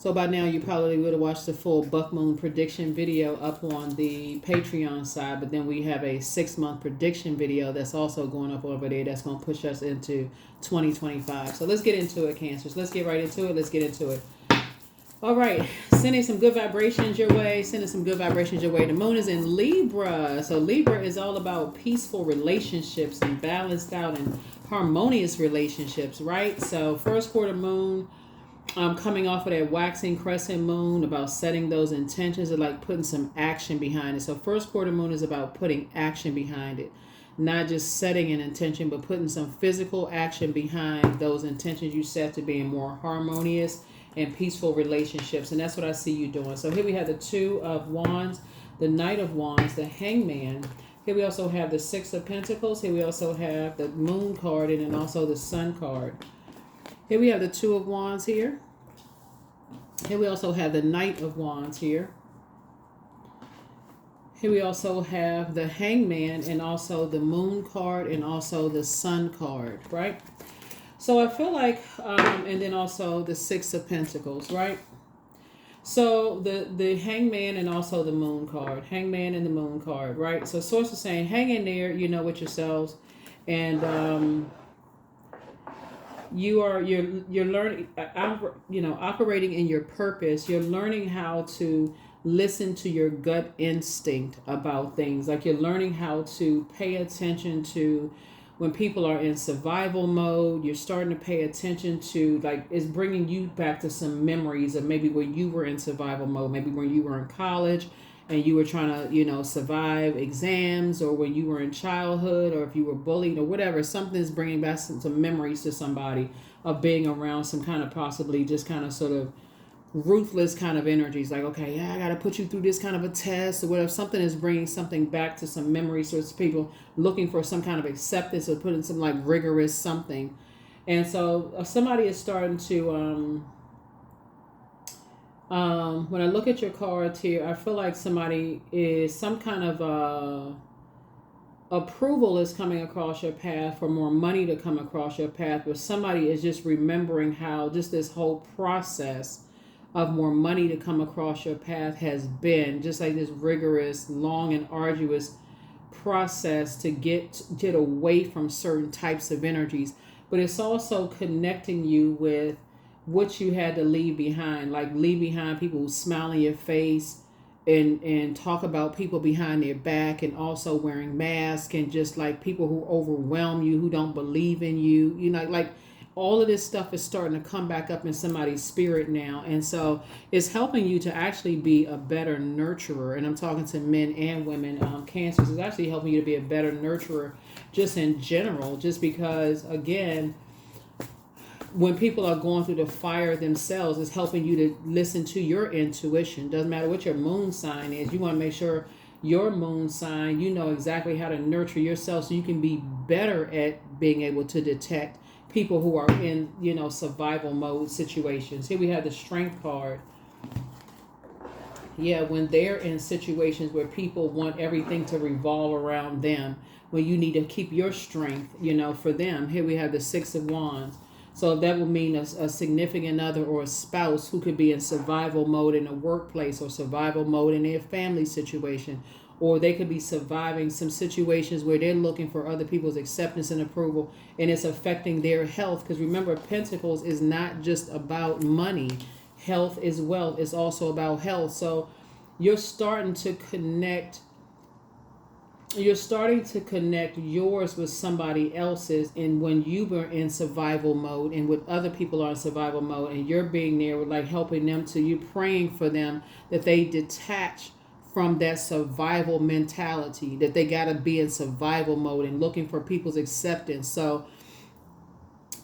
So by now you probably would have watched the full Buck Moon prediction video up on the Patreon side, but then we have a 6-month prediction video that's also going up over there that's going to push us into 2025. So let's get into it, Cancers. Let's get right into it. Let's get into it. All right, sending some good vibrations your way, sending some good vibrations your way. The moon is in Libra. So Libra is all about peaceful relationships and balanced out and harmonious relationships, right? So first quarter moon, coming off of that waxing crescent moon, about setting those intentions and like putting some action behind it. So first quarter moon is about putting action behind it, not just setting an intention, but putting some physical action behind those intentions you set to being more harmonious and peaceful relationships. And that's what I see you doing. So here we have the Two of Wands, the Knight of Wands, the Hangman. Here we also have the Six of Pentacles. Here we also have the Moon card and then also the Sun card. Here we have the Two of Wands here. Here we also have the Knight of Wands here. Here we also have the Hangman and also the Moon card and also the Sun card, right? So I feel like, and then also the Six of Pentacles, right? So the Hangman and also the Moon card, Hangman and the Moon card, right? So Source is saying, hang in there, with yourselves, and you're learning, operating in your purpose. You're learning how to listen to your gut instinct about things. Like you're learning how to pay attention to when people are in survival mode. You're starting to pay attention to, like, it's bringing you back to some memories of maybe when you were in survival mode, maybe when you were in college and you were trying to, survive exams, or when you were in childhood, or if you were bullied or whatever. Something's bringing back some memories to somebody of being around some kind of possibly just kind of sort of ruthless kind of energies, like, okay, yeah, I got to put you through this kind of a test or whatever. Something is bringing something back to some memories. So it's people looking for some kind of acceptance or putting some like rigorous something. And so somebody is starting to, when I look at your cards here, I feel like somebody is some kind of approval is coming across your path for more money to come across your path, but somebody is just remembering how just this whole process of more money to come across your path has been just like this rigorous, long and arduous process to get away from certain types of energies. But it's also connecting you with what you had to leave behind, like leave behind people who smile in your face and talk about people behind their back, and also wearing masks, and just like people who overwhelm you, who don't believe in you, like all of this stuff is starting to come back up in somebody's spirit now. And so it's helping you to actually be a better nurturer. And I'm talking to men and women. Cancers is actually helping you to be a better nurturer just in general, just because, again, when people are going through the fire themselves, it's helping you to listen to your intuition. Doesn't matter what your moon sign is. You want to make sure your moon sign, you know exactly how to nurture yourself so you can be better at being able to detect people who are in, survival mode situations. Here we have the Strength card. Yeah, when they're in situations where people want everything to revolve around them, when you need to keep your strength, for them. Here we have the Six of Wands. So that would mean a significant other or a spouse who could be in survival mode in a workplace, or survival mode in their family situation, or they could be surviving some situations where they're looking for other people's acceptance and approval, and it's affecting their health. Because remember, Pentacles is not just about money. Health is wealth. It's also about health. So you're starting to connect yours with somebody else's, and when you were in survival mode and with other people are in survival mode, and you're being there with like helping them to, you praying for them that they detach from that survival mentality, that they got to be in survival mode and looking for people's acceptance. So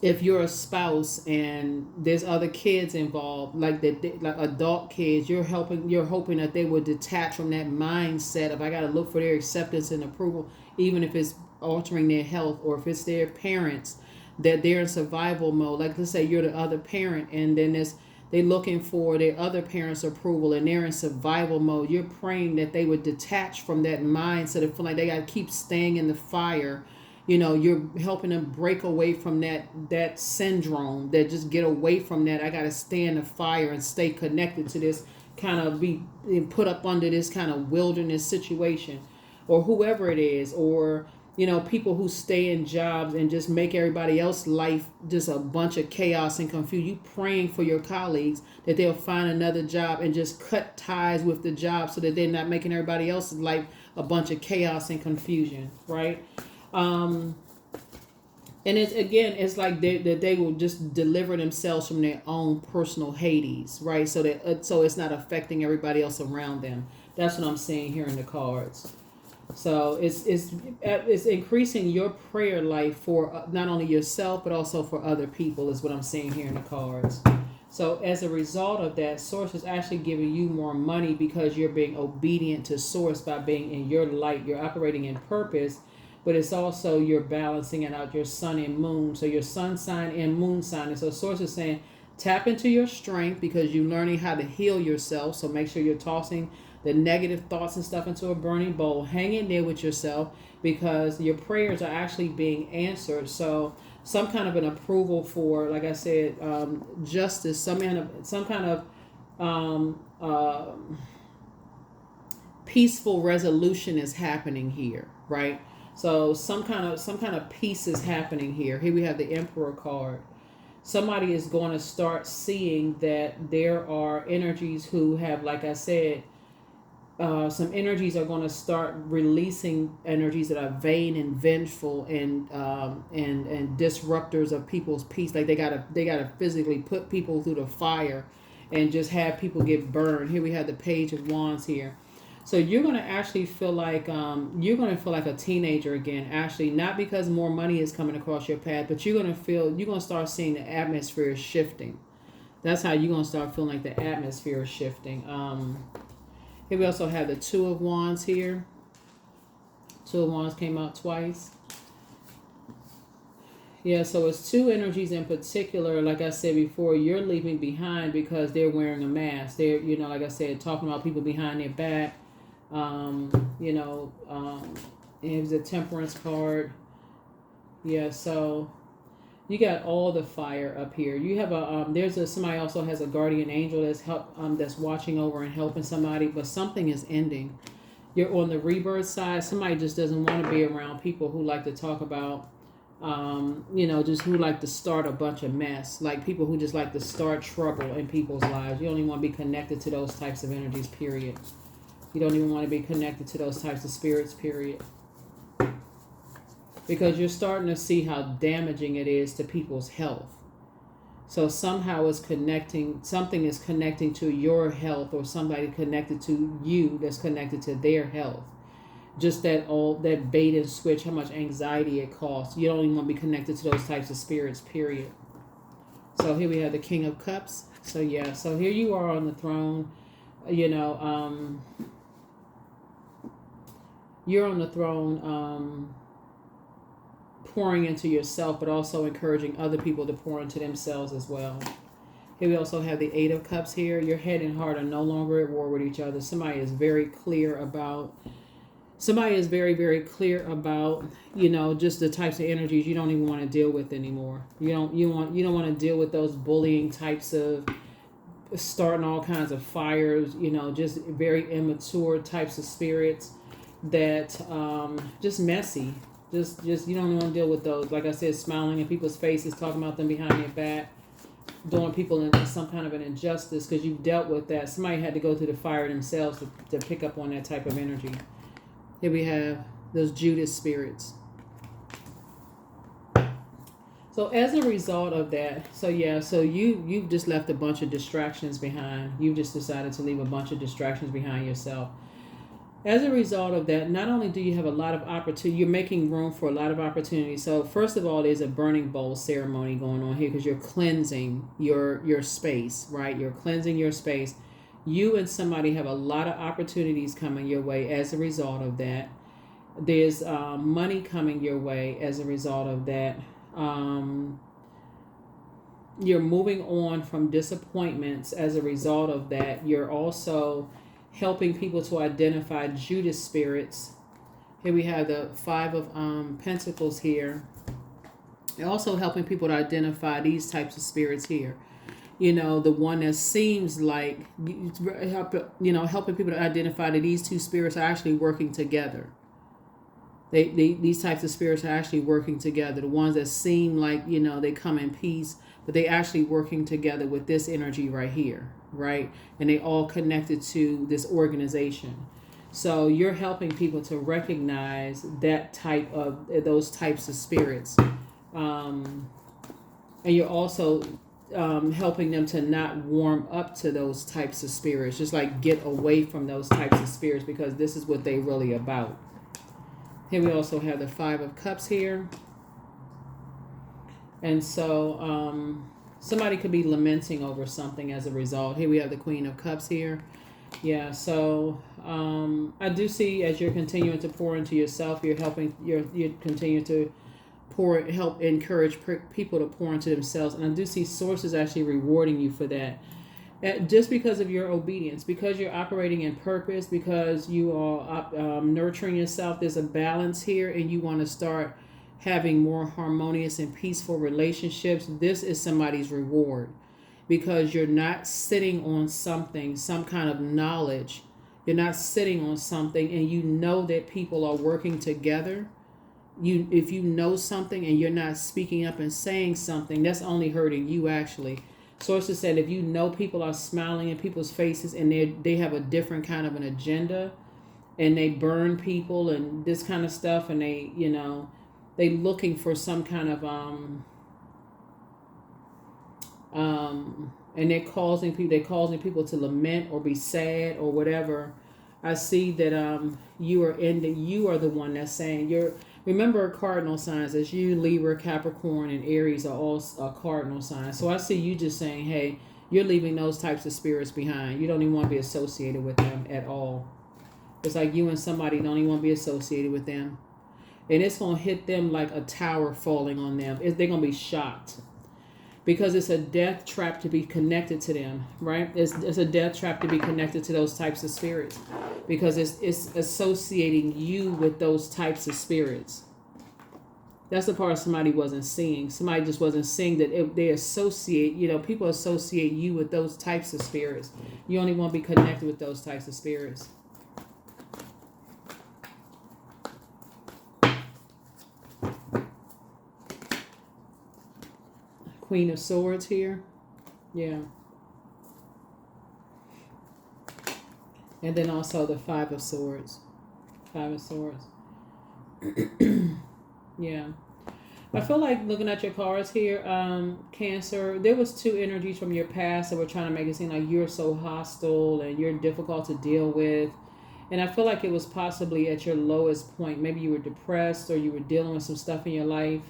if you're a spouse and there's other kids involved, like adult kids, you're hoping that they will detach from that mindset of I got to look for their acceptance and approval, even if it's altering their health, or if it's their parents that they're in survival mode. Like, let's say you're the other parent, and then they're looking for their other parents' approval, and they're in survival mode. You're praying that they would detach from that mindset of feeling like they got to keep staying in the fire You're helping them break away from that syndrome, that just get away from that. I got to stay in the fire and stay connected to this, kind of be put up under this kind of wilderness situation, or whoever it is, or people who stay in jobs and just make everybody else's life just a bunch of chaos and confusion. You praying for your colleagues that they'll find another job and just cut ties with the job so that they're not making everybody else's life a bunch of chaos and confusion, right? And it's like they will just deliver themselves from their own personal Hades, right? So it's not affecting everybody else around them. That's what I'm seeing here in the cards. So it's increasing your prayer life for not only yourself but also for other people, is what I'm seeing here in the cards. So as a result of that, Source is actually giving you more money because you're being obedient to Source by being in your light. You're operating in purpose, but it's also you're balancing it out your sun and moon. So your sun sign and moon sign. And so Source is saying tap into your strength because you're learning how to heal yourself. So make sure you're tossing the negative thoughts and stuff into a burning bowl. Hang in there with yourself because your prayers are actually being answered. So some kind of an approval for, like I said, justice, some kind of peaceful resolution is happening here, right? So some kind of peace is happening here. Here we have the Emperor card. Somebody is going to start seeing that there are energies who have, like I said, some energies are going to start releasing energies that are vain and vengeful and disruptors of people's peace. Like they gotta physically put people through the fire and just have people get burned. Here we have the Page of Wands here. So you're going to actually feel like a teenager again. Actually, not because more money is coming across your path, but you're going to start seeing the atmosphere shifting. That's how you're going to start feeling like the atmosphere is shifting. Here we also have the Two of Wands here. Two of Wands came out twice. Yeah, so it's two energies in particular. Like I said before, you're leaving behind because they're wearing a mask. They're, like I said, talking about people behind their back. It was a Temperance card. Yeah, so you got all the fire up here. You have somebody also has a guardian angel that's watching over and helping somebody, but something is ending. You're on the rebirth side. Somebody just doesn't want to be around people who like to talk about, just who like to start a bunch of mess, like people who just like to start trouble in people's lives. You don't even want to be connected to those types of energies, period. You don't even want to be connected to those types of spirits, period. Because you're starting to see how damaging it is to people's health. So somehow something is connecting to your health, or somebody connected to you that's connected to their health. Just that bait and switch, how much anxiety it costs. You don't even want to be connected to those types of spirits, period. So here we have the King of Cups. So yeah, so here you are on the throne, you're on the throne, pouring into yourself, but also encouraging other people to pour into themselves as well. Here we also have the Eight of Cups here. Your head and heart are no longer at war with each other. Somebody is very, very clear about, just the types of energies you don't even want to deal with anymore. You don't want to deal with those bullying types of starting all kinds of fires, just very immature types of spirits that just messy. Just you don't want to deal with those. Like I said, smiling in people's faces, talking about them behind their back, doing people into some kind of an injustice because you've dealt with that. Somebody had to go through the fire themselves to pick up on that type of energy. Here we have those Judas spirits. So as a result of that, so you've just left a bunch of distractions behind. You've just decided to leave a bunch of distractions behind yourself. As a result of that, not only do you have a lot of opportunity, you're making room for a lot of opportunity. So first of all, there's a burning bowl ceremony going on here because you're cleansing your space, right? You're cleansing your space. You and somebody have a lot of opportunities coming your way as a result of that. There's money coming your way as a result of that. You're moving on from disappointments as a result of that. You're also helping people to identify Judas spirits. Here we have the Five of Pentacles here. Also helping people to identify these types of spirits here. You know, the one that seems like, helping people to identify that these two spirits are actually working together. These types of spirits are actually working together. The ones that seem like, they come in peace, but they actually working together with this energy right here, right? And they all connected to this organization. So you're helping people to recognize those types of spirits. And you're also helping them to not warm up to those types of spirits, just like get away from those types of spirits, because this is what they really about. Here we also have the Five of Cups here. And so somebody could be lamenting over something as a result. Here we have the Queen of Cups here. Yeah, so I do see, as you're continuing to pour into yourself, you're continue to help encourage people to pour into themselves. And I do see sources actually rewarding you for that. Just because of your obedience, because you're operating in purpose, because you are nurturing yourself. There's a balance here, and you want to start having more harmonious and peaceful relationships. This is somebody's reward, because you're not sitting on something, some kind of knowledge. You're not sitting on something, and you know that people are working together. If you know something and you're not speaking up and saying something, that's only hurting you, actually. Sources said if you know people are smiling in people's faces and they have a different kind of an agenda, and they burn people and this kind of stuff, and they looking for some kind of and they're causing people to lament or be sad or whatever. I see that you are the one that's saying remember, cardinal signs as you, Libra, Capricorn, and Aries are all cardinal signs. So I see you just saying, hey, you're leaving those types of spirits behind. You don't even want to be associated with them at all. It's like you and somebody don't even want to be associated with them. And it's going to hit them like a tower falling on them. They're going to be shocked. Because it's a death trap to be connected to them, right? It's a death trap to be connected to those types of spirits, because it's associating you with those types of spirits. That's the part somebody wasn't seeing. Somebody just wasn't seeing that they associate, people associate you with those types of spirits. You only want to be connected with those types of spirits. Queen of Swords here. Yeah. And then also the Five of Swords. Five of Swords. Yeah. I feel like looking at your cards here, Cancer, there was two energies from your past that were trying to make it seem like you're so hostile and you're difficult to deal with. And I feel like it was possibly at your lowest point. Maybe you were depressed, or you were dealing with some stuff in your life.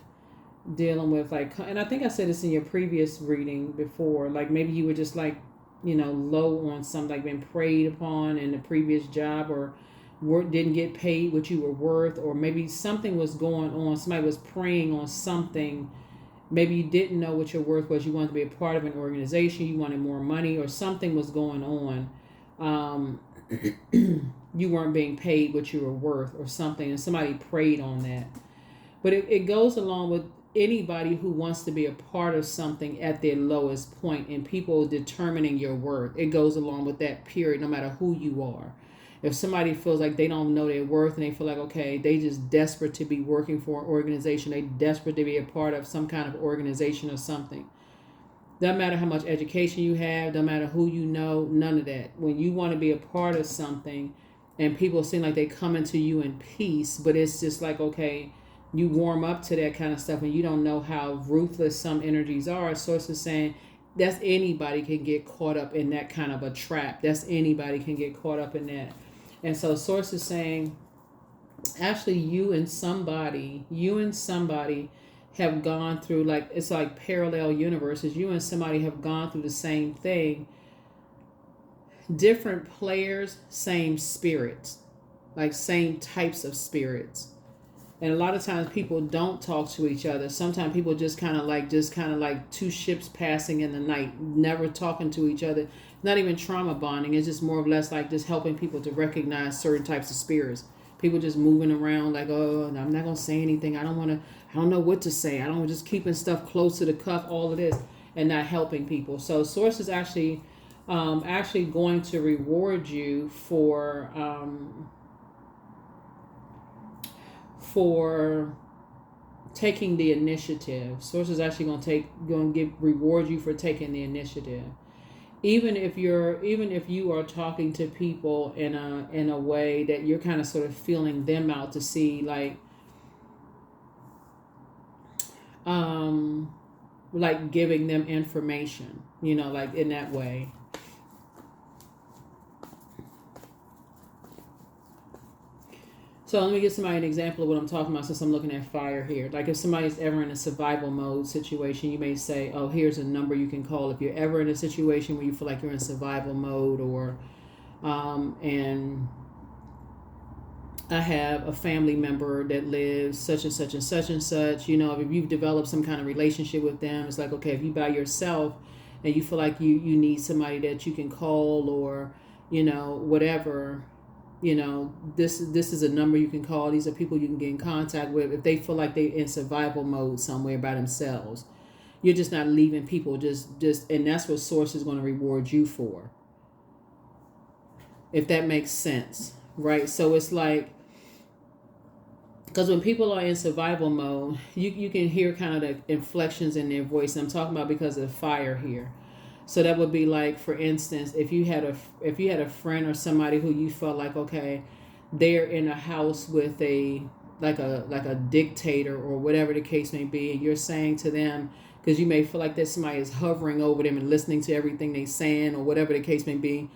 Dealing with and I think I said this in your previous reading before, like maybe you were just like, low on something, like been preyed upon in the previous job, or didn't get paid what you were worth, or maybe something was going on. Somebody was preying on something. Maybe you didn't know what your worth was. You wanted to be a part of an organization. You wanted more money, or something was going on. You weren't being paid what you were worth or something, and somebody preyed on that. But it goes along with anybody who wants to be a part of something at their lowest point, and people determining your worth. It goes along with that period, no matter who you are. If somebody feels like they don't know their worth, and they feel like, okay, they just desperate to be working for an organization, they desperate to be a part of some kind of organization or something. Doesn't matter how much education you have, doesn't matter who you know, none of that. When you want to be a part of something, and people seem like they come into you in peace, but it's just like, okay, you warm up to that kind of stuff, and you don't know how ruthless some energies are. Sources saying that's anybody can get caught up in that kind of a trap. That's anybody can get caught up in that. And so sources saying, actually, you and somebody have gone through, like, it's like parallel universes. You and somebody have gone through the same thing. Different players, same spirits, like same types of spirits. And a lot of times people don't talk to each other. Sometimes people just kind of like two ships passing in the night, never talking to each other. Not even trauma bonding. It's just more or less like just helping people to recognize certain types of spirits. People just moving around like, oh, I'm not gonna say anything. I don't know what to say. I don't just keeping stuff close to the cuff, all of this, and not helping people. So source is actually going to reward you for taking the initiative. Source is actually going to reward you for taking the initiative. Even if you are talking to people in a way that you're kind of sort of feeling them out to see like giving them information, like in that way. So let me give somebody an example of what I'm talking about, since I'm looking at fire here. Like if somebody's ever in a survival mode situation, you may say, oh, here's a number you can call if you're ever in a situation where you feel like you're in survival mode, or and I have a family member that lives such and such and such and such. If you've developed some kind of relationship with them, it's like, okay, if you by yourself and you feel like you need somebody that you can call, or whatever, this is a number you can call. These are people you can get in contact with if they feel like they're in survival mode somewhere by themselves. You're just not leaving people just and that's what source is going to reward you for, if that makes sense, right? So it's like, because when people are in survival mode, you can hear kind of the inflections in their voice. And I'm talking about because of the fire here. So that would be like, for instance, if you had a friend or somebody who you felt like, okay, they're in a house with like a dictator or whatever the case may be, and you're saying to them, because you may feel like that somebody is hovering over them and listening to everything they're saying or whatever the case may be,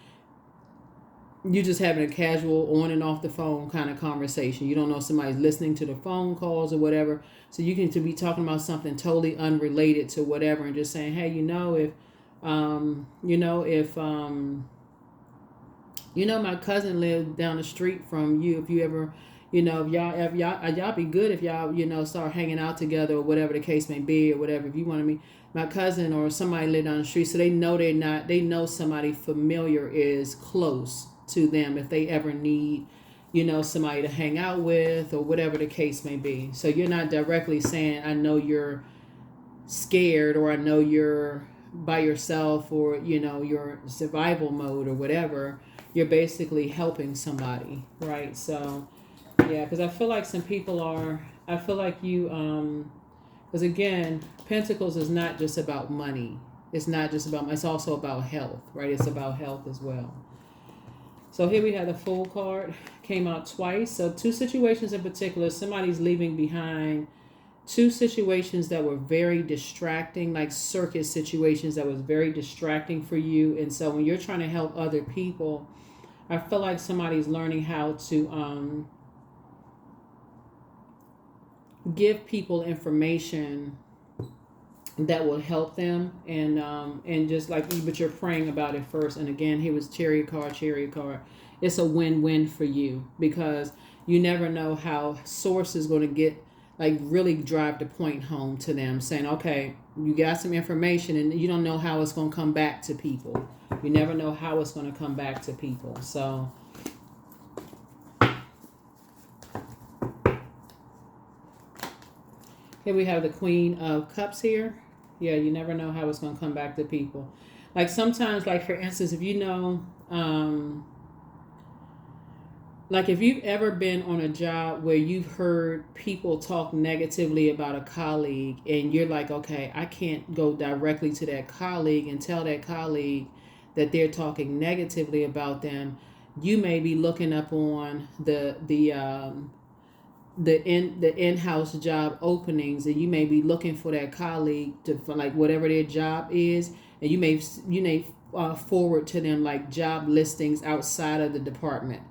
you just having a casual on and off the phone kind of conversation. You don't know if somebody's listening to the phone calls or whatever. So you can be talking about something totally unrelated to whatever, and just saying, hey, if my cousin lived down the street from you. If you ever, if y'all be good if y'all, start hanging out together or whatever the case may be, or whatever. If you want to meet my cousin or somebody live down the street, so they know somebody familiar is close to them if they ever need, somebody to hang out with or whatever the case may be. So you're not directly saying, I know you're scared, or I know you're by yourself, or your survival mode or whatever. You're basically helping somebody, right? So yeah, because I feel like some people because again, Pentacles is not just about money. It's also about health, right? It's about health as well. So here we have the Fool card, came out twice. So two situations in particular, somebody's leaving behind two situations that were very distracting, like circus situations that was very distracting for you. And so when you're trying to help other people, I feel like somebody's learning how to give people information that will help them, and just like, but you're praying about it first. And again, here was Chariot card. It's a win-win for you, because you never know how source is going to get, like, really drive the point home to them, saying, okay, you got some information, and you don't know how it's going to come back to people. You never know how it's going to come back to people. So here we have the Queen of Cups here. Yeah, you never know how it's going to come back to people. Like sometimes, like for instance, if like if you've ever been on a job where you've heard people talk negatively about a colleague, and you're like, okay, I can't go directly to that colleague and tell that colleague that they're talking negatively about them. You may be looking up on the in-house job openings, and you may be looking for that colleague for like whatever their job is, and you may forward to them like job listings outside of the department,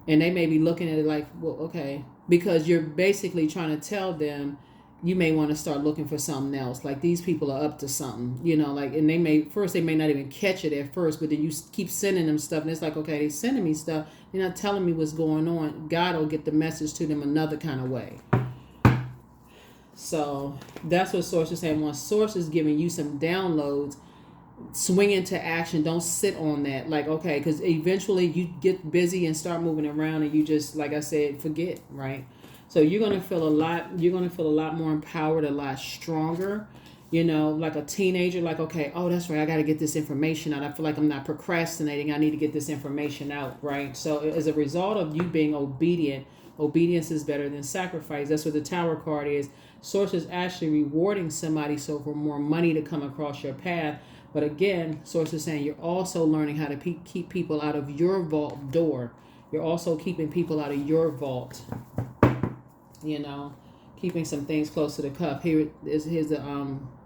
and they may be looking at it like, well, okay, because you're basically trying to tell them you may want to start looking for something else. Like these people are up to something, like, and they may not even catch it at first, but then you keep sending them stuff, and it's like, okay, they're sending me stuff. They're not telling me what's going on. God will get the message to them another kind of way. So that's what Source is saying. Once Source is giving you some downloads, swing into action. Don't sit on that. Like, okay, because eventually you get busy and start moving around, and you just, like I said, forget, right? So you're gonna feel a lot. You're gonna feel a lot more empowered, a lot stronger. Like a teenager. Like, okay, oh, that's right. I got to get this information out. I feel like I'm not procrastinating. I need to get this information out, right? So as a result of you being obedient, obedience is better than sacrifice. That's what the Tower card is. Source is actually rewarding somebody so for more money to come across your path. But again, Source is saying you're also learning how to keep people out of your vault door. You're also keeping people out of your vault. Keeping some things close to the cup. Here's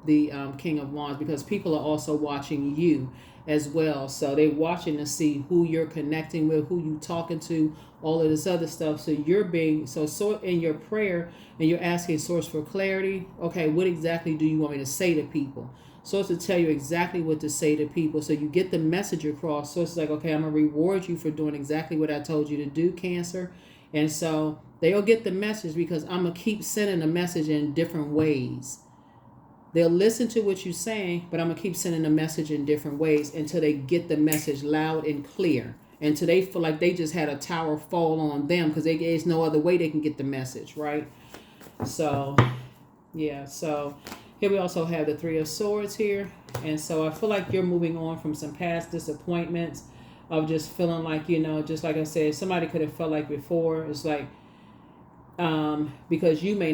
the King of Wands, because people are also watching you as well. So they're watching to see who you're connecting with, who you talking to, all of this other stuff. So you're being so in your prayer, and you're asking Source for clarity. Okay, what exactly do you want me to say to people? Source to tell you exactly what to say to people, so you get the message across. Source is like, okay, I'm gonna reward you for doing exactly what I told you to do, Cancer. And so they'll get the message, because I'm going to keep sending the message in different ways. They'll listen to what you're saying, but I'm going to keep sending the message in different ways until they get the message loud and clear. Until they feel like they just had a tower fall on them, because there's no other way they can get the message, right? So, yeah. So here we also have the Three of Swords here. And so I feel like you're moving on from some past disappointments of just feeling like, just like I said, somebody could have felt like before. It's like, because you may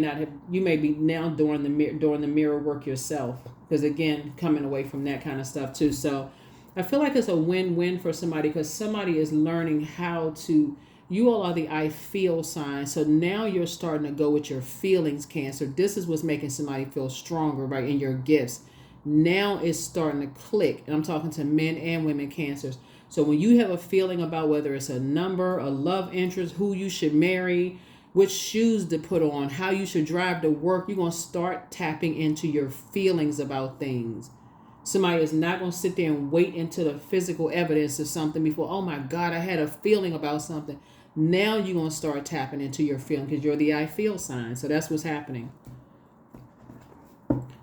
be now doing the mirror work yourself. Because again, coming away from that kind of stuff too. So I feel like it's a win-win for somebody, because somebody is learning how to, you all are the I feel sign. So now you're starting to go with your feelings, Cancer. This is what's making somebody feel stronger, right? In your gifts. Now it's starting to click. And I'm talking to men and women, Cancers. So when you have a feeling about whether it's a number, a love interest, who you should marry, which shoes to put on, how you should drive to work, you're going to start tapping into your feelings about things. Somebody is not going to sit there and wait until the physical evidence of something before, oh my God, I had a feeling about something. Now you're going to start tapping into your feeling, because you're the I feel sign. So that's what's happening.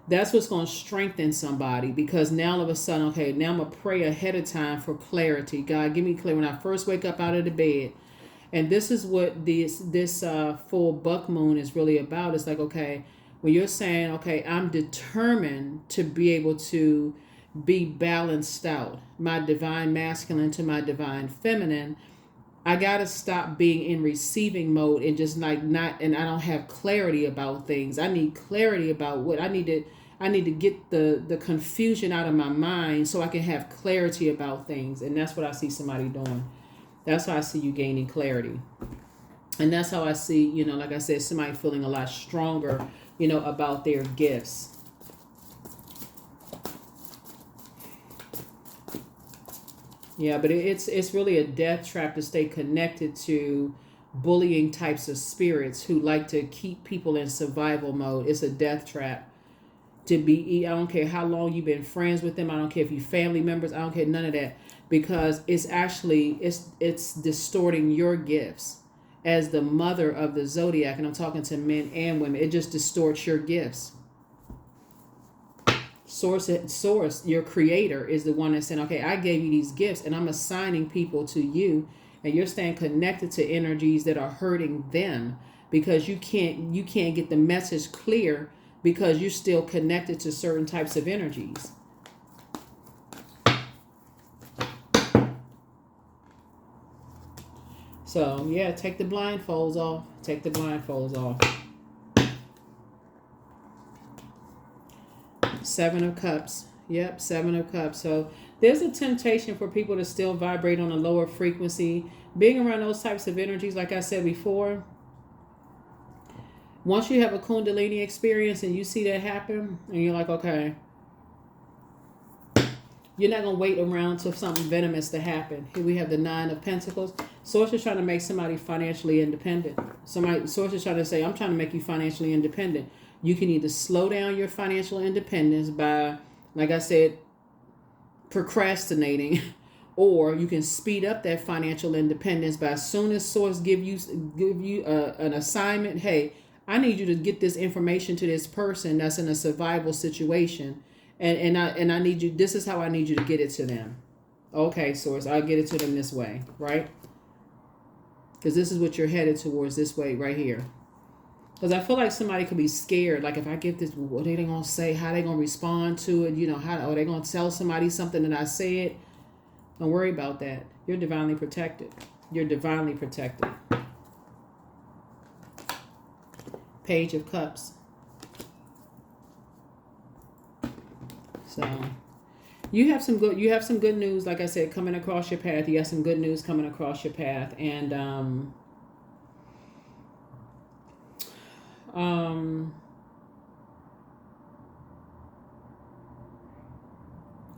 That's what's going to strengthen somebody, because now all of a sudden, okay, now I'm going to pray ahead of time for clarity. God, give me clarity when I first wake up out of the bed. And this is what this full buck moon is really about. It's like, okay, when you're saying, okay, I'm determined to be able to be balanced out, my divine masculine to my divine feminine, I got to stop being in receiving mode and just like not, and I don't have clarity about things. I need clarity about what I need to get the confusion out of my mind so I can have clarity about things. And that's what I see somebody doing. That's how I see you gaining clarity. And that's how I see, like I said, somebody feeling a lot stronger, about their gifts. Yeah, but it's really a death trap to stay connected to bullying types of spirits who like to keep people in survival mode. It's a death trap to be, I don't care how long you've been friends with them. I don't care if you family members. I don't care, none of that. Because it's actually, it's distorting your gifts as the mother of the zodiac. And I'm talking to men and women. It just distorts your gifts. Source, your creator, is the one that's saying, okay, I gave you these gifts and I'm assigning people to you, and you're staying connected to energies that are hurting them, because you can't get the message clear because you're still connected to certain types of energies. So yeah, take the blindfolds off. Take the blindfolds off. Seven of Cups. Yep, Seven of Cups. So there's a temptation for people to still vibrate on a lower frequency. Being around those types of energies, like I said before, once you have a Kundalini experience and you see that happen, and you're like, okay, you're not going to wait around until something venomous to happen. Here we have the Nine of Pentacles. Source is trying to make somebody financially independent. Source is trying to say, I'm trying to make you financially independent. You can either slow down your financial independence by, like I said, procrastinating, or you can speed up that financial independence by, as soon as Source give you an assignment, hey, I need you to get this information to this person that's in a survival situation, And I need you, this is how I need you to get it to them. Okay, source, I'll get it to them this way, right? Because this is what you're headed towards, this way right here. Because I feel like somebody could be scared. Like, if I get this, what are they going to say? How are they going to respond to it? You know, how are they going to tell somebody something that I said? Don't worry about that. You're divinely protected. You're divinely protected. Page of Cups. So you have some good news, like I said, coming across your path. You have some good news coming across your path. And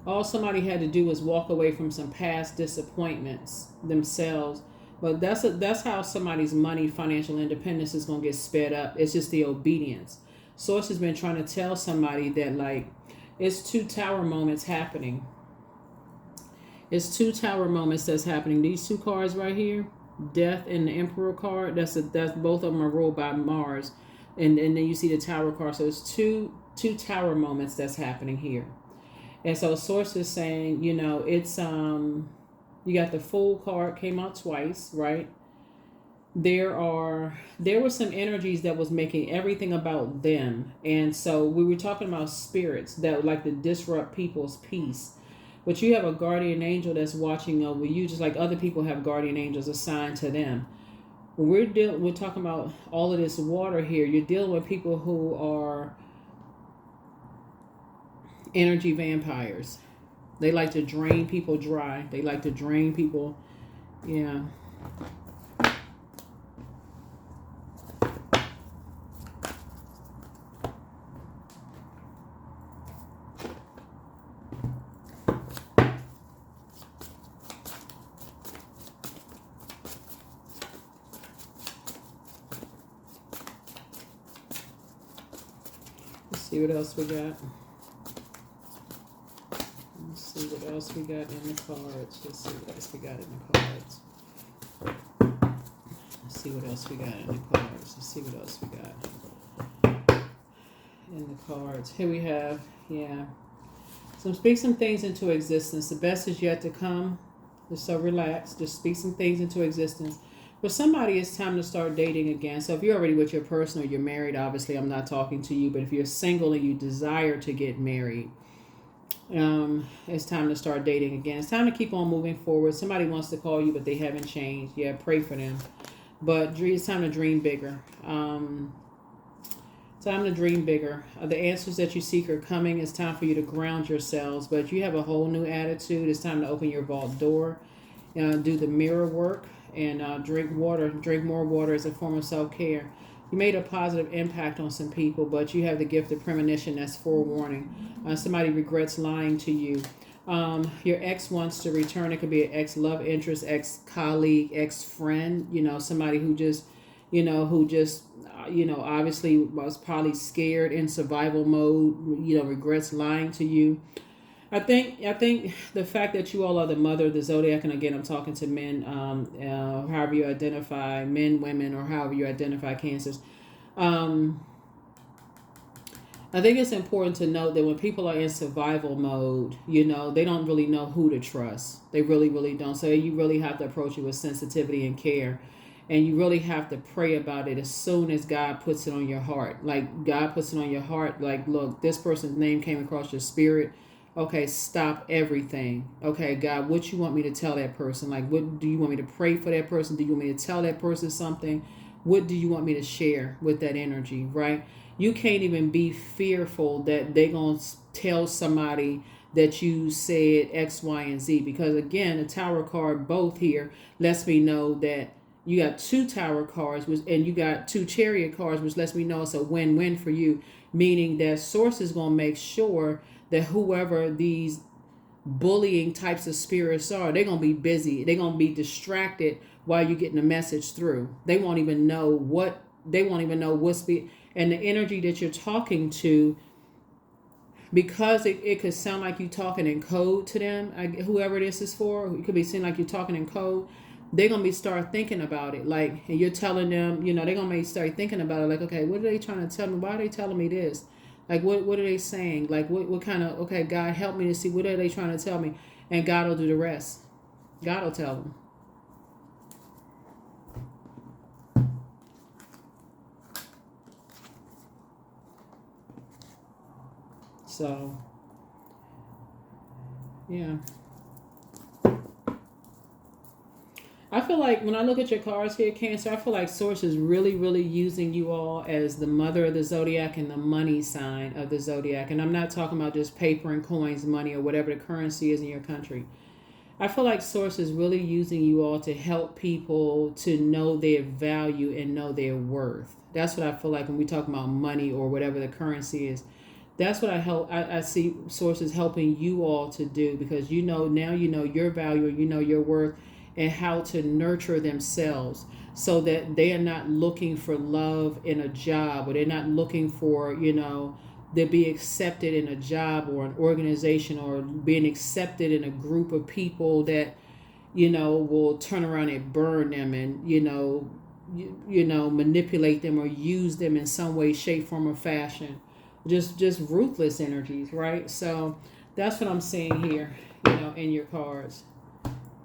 all somebody had to do was walk away from some past disappointments themselves. But that's how somebody's money, financial independence is going to get sped up. It's just the obedience. Source has been trying to tell somebody that, like, it's two tower moments happening. It's two tower moments that's happening. These two cards right here, Death and the Emperor card, that's both of them are ruled by Mars. And then you see the Tower card. So it's two tower moments that's happening here. And so Source is saying, you know, it's you got the Fool card, came out twice, right? There were some energies that was making everything about them. And so we were talking about spirits that would like to disrupt people's peace. But you have a guardian angel that's watching over you, just like other people have guardian angels assigned to them. When we're talking about all of this water here, you're dealing with people who are energy vampires. They like to drain people dry. They like to drain people. Yeah. Let's see what else we got. Let's see what else we got in the cards. Let's see what else we got in the cards. Let's see what else we got in the cards. Let's see what else we got in the cards. Here we have, yeah. So speak some things into existence. The best is yet to come. Just so relax. Just speak some things into existence. For somebody, it's time to start dating again. So if you're already with your person or you're married, obviously I'm not talking to you. But if you're single and you desire to get married, it's time to start dating again. It's time to keep on moving forward. Somebody wants to call you, but they haven't changed. Yeah, pray for them. But it's time to dream bigger. Time to dream bigger. The answers that you seek are coming. It's time for you to ground yourselves. But you have a whole new attitude. It's time to open your vault door. Do the mirror work. And drink water. Drink more water as a form of self-care. You made a positive impact on some people, but you have the gift of premonition that's forewarning. Somebody regrets lying to you. Your ex wants to return. It could be an ex-love interest, ex-colleague, ex-friend. You know, somebody who just obviously was probably scared, in survival mode. You know, regrets lying to you. I think the fact that you all are the mother of the zodiac, and again, I'm talking to men, however you identify, men, women, or however you identify cancers. I think it's important to note that when people are in survival mode, you know, they don't really know who to trust. They really, really don't. So you really have to approach it with sensitivity and care. And you really have to pray about it as soon as God puts it on your heart. Like, God puts it on your heart. Like, look, this person's name came across your spirit. Okay, stop everything. Okay, God, what you want me to tell that person? Like, what do you want me to pray for that person? Do you want me to tell that person something? What do you want me to share with that energy, right? You can't even be fearful that they're going to tell somebody that you said X, Y, and Z. Because, again, the Tower card both here lets me know that you got two Tower cards, and you got two Chariot cards, which lets me know it's a win-win for you, meaning that Source is going to make sure that whoever these bullying types of spirits are, they're going to be busy. They're going to be distracted while you're getting the message through. They won't even know what's and the energy that you're talking to, because it could sound like you're talking in code to them, whoever this is for. It could be seem like you're talking in code. They're going to start thinking about it. Like, and you're telling them, you know, they're going to start thinking about it. Like, okay, what are they trying to tell me? Why are they telling me this? Like, what are they saying? Like, what kind of, okay, God, help me to see. What are they trying to tell me? And God will do the rest. God will tell them. So, yeah. I feel like when I look at your cards here, Cancer, I feel like Source is really, really using you all as the mother of the zodiac and the money sign of the zodiac. And I'm not talking about just paper and coins, money, or whatever the currency is in your country. I feel like Source is really using you all to help people to know their value and know their worth. That's what I feel like when we talk about money or whatever the currency is. That's what I see Sources helping you all to do, because now you know your value, you know your worth, and how to nurture themselves so that they are not looking for love in a job, or they're not looking for, to be accepted in a job or an organization, or being accepted in a group of people that, will turn around and burn them and, manipulate them or use them in some way, shape, form, or fashion. Just ruthless energies, right? So that's what I'm seeing here, in your cards.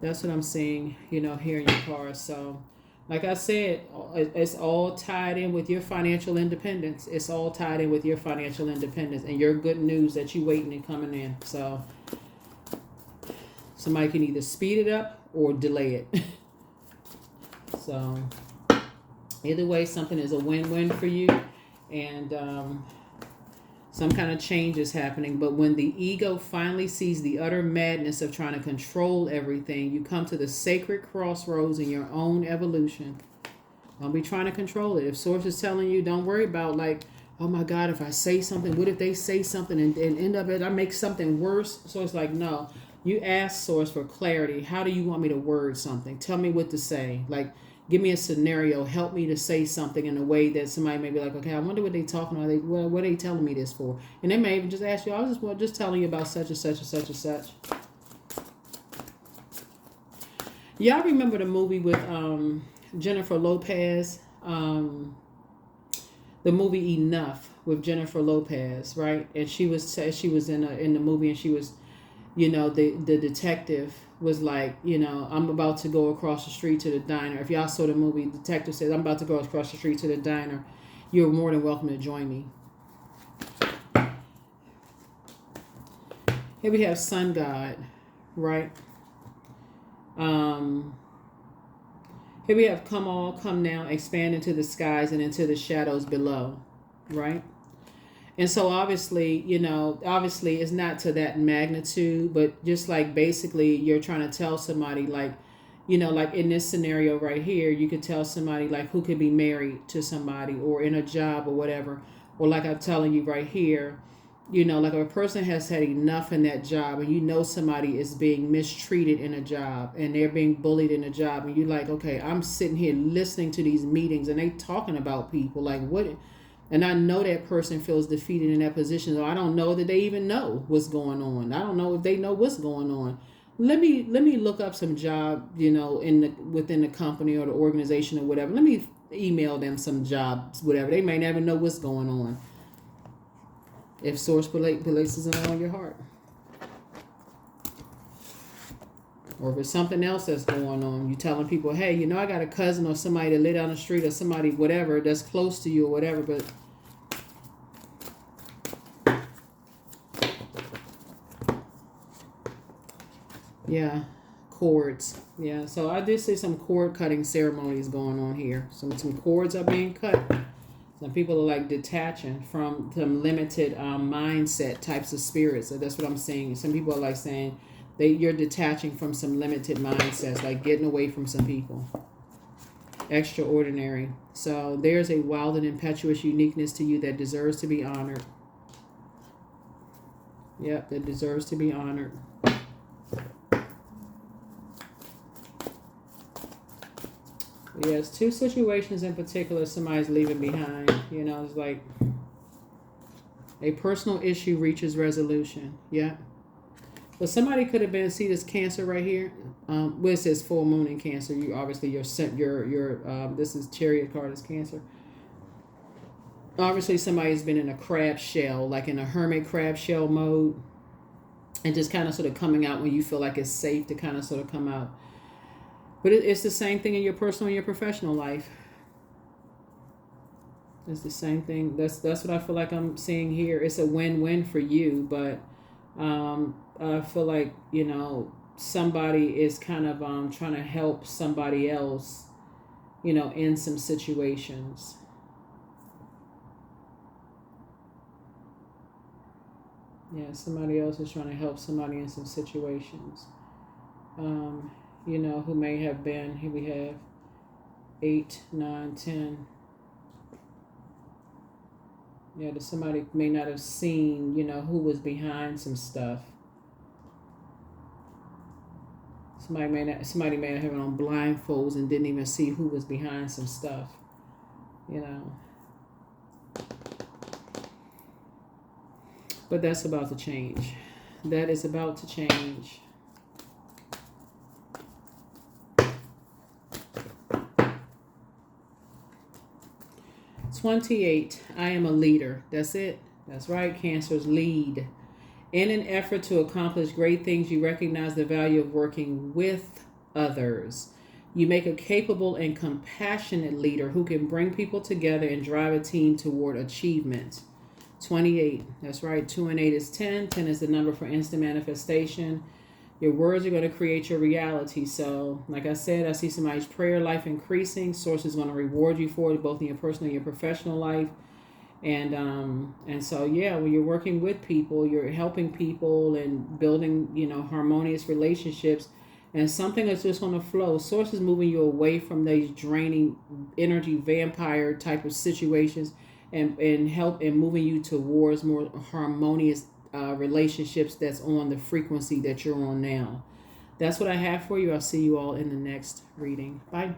That's what I'm seeing, here in your cards. So, like I said, it's all tied in with your financial independence. It's all tied in with your financial independence and your good news that you waiting and coming in. So, somebody can either speed it up or delay it. So, either way, something is a win-win for you. And some kind of change is happening. But when the ego finally sees the utter madness of trying to control everything, you come to the sacred crossroads in your own evolution. Don't be trying to control it. If Source is telling you, don't worry about like, oh my God, if I say something, what if they say something and end up I make something worse? So it's like, no. You ask Source for clarity. How do you want me to word something? Tell me what to say. Like, give me a scenario. Help me to say something in a way that somebody may be like, okay, I wonder what they talking about. What are they telling me this for? And they may even just ask you, I was just telling you about such and such and such and such. Y'all remember the movie with Jennifer Lopez? The movie Enough with Jennifer Lopez, right? And she was in the movie, and she was, the detective was like, I'm about to go across the street to the diner. If y'all saw the movie, the detective says, I'm about to go across the street to the diner. You're more than welcome to join me. Here we have Sun God, right? Here we have come all, come now, expand into the skies and into the shadows below, right? And so obviously, it's not to that magnitude, but just like basically you're trying to tell somebody like, like in this scenario right here, you could tell somebody like who could be married to somebody or in a job or whatever. Or like I'm telling you right here, like if a person has had enough in that job and somebody is being mistreated in a job and they're being bullied in a job, and you're like, okay, I'm sitting here listening to these meetings and they talking about people like what. And I know that person feels defeated in that position. So I don't know that they even know what's going on. I don't know if they know what's going on. Let me look up some job, within the company or the organization or whatever. Let me email them some jobs, whatever. They may never know what's going on. If Source places it on your heart. Or if it's something else that's going on, you telling people, hey, I got a cousin or somebody that live down the street or somebody, whatever, that's close to you or whatever, but yeah, cords. Yeah, so I did see some cord cutting ceremonies going on here. Some cords are being cut. Some people are like detaching from some limited mindset types of spirits. So that's what I'm saying. Some people are like saying you're detaching from some limited mindsets, like getting away from some people. Extraordinary. So there's a wild and impetuous uniqueness to you that deserves to be honored. Yep, that deserves to be honored. Yes, two situations in particular somebody's leaving behind. It's like a personal issue reaches resolution. Yeah. But somebody could have been, see this Cancer right here, where it says full moon in Cancer. You obviously your this is Chariot card is Cancer. Obviously, somebody's been in a crab shell, like in a hermit crab shell mode, and just kind of sort of coming out when you feel like it's safe to kind of sort of come out. But it's the same thing in your personal and your professional life. It's the same thing. That's what I feel like I'm seeing here. It's a win-win for you, but I feel like, somebody is kind of trying to help somebody else, in some situations. Yeah, somebody else is trying to help somebody in some situations. Who may have been, here we have 8, 9, 10. Yeah, that somebody may not have seen, who was behind some stuff. Somebody may have it on blindfolds and didn't even see who was behind some stuff. But that's about to change. That is about to change. "28. I am a leader." That's it. That's right. Cancers lead. In an effort to accomplish great things, you recognize the value of working with others. You make a capable and compassionate leader who can bring people together and drive a team toward achievement. 28. That's right. 2 and 8 is 10. 10 is the number for instant manifestation. Your words are going to create your reality. So, like I said, I see somebody's prayer life increasing. Source is going to reward you for it, both in your personal and your professional life. And so, yeah, when you're working with people, you're helping people and building, harmonious relationships, and something that's just going to flow. Source is moving you away from these draining energy vampire type of situations, and help and moving you towards more harmonious relationships that's on the frequency that you're on now. That's what I have for you. I'll see you all in the next reading. Bye.